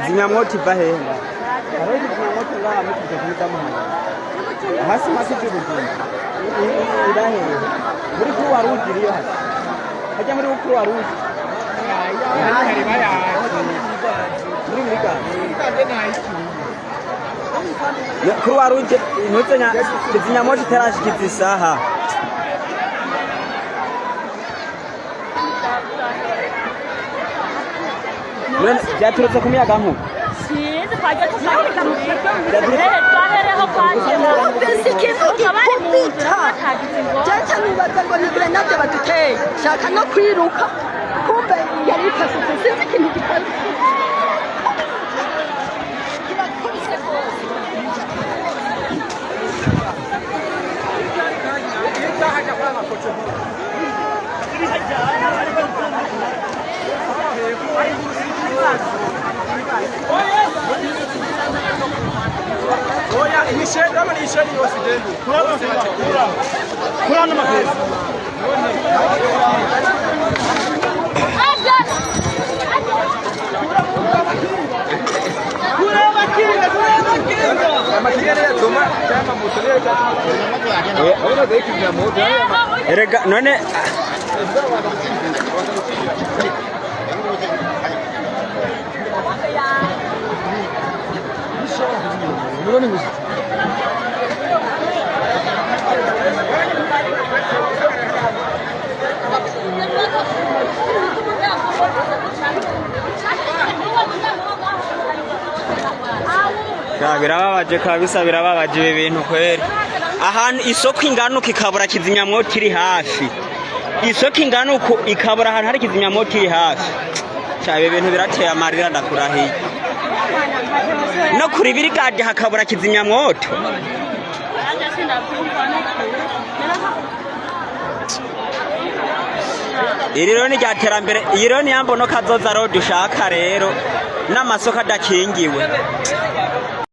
kizimyamwoto iva hehe hariho kizimyamwoto ngaha muri kije kumuzamuhanga hasi cy'ubuzima irahehe muri kuruwa ruje iriyo hasi hajya muri kuruwa ruje muri mwiga kuruwa ruje ntuzenya kizimyamwoto itarashikiza isaha byaturutse ku muyaga nkuba sinzi twajya dushaka mu kigo twahereho kwakira ufise ikintu gikubita cyane nibaza ngo ni grenade baduteye shaka no kwiruka kumbe yari ikasutse sinzi ikintu gikubita Oya, inisheni kama ni inisheni yosideni. Kuna na mapesa. Kuna makinga. Makinga ya doma kama motoleo tatu. Ona deki vya moto. erega none birababaje kabisa birababaje ibi bintu kweri ahantu isoko inganuka ikabura kizimyamwoto iri hafi isoko inganuka ikabura ahantu hari kizimyamwoto iri hafi ibi bintu birateye amarira ndakurahiye no kuri birigade hakabura kizimyamwoto iri rero ni rya terambere iyi rero ni yambono kazoza road ushaka rero n'amasoko adakingiwe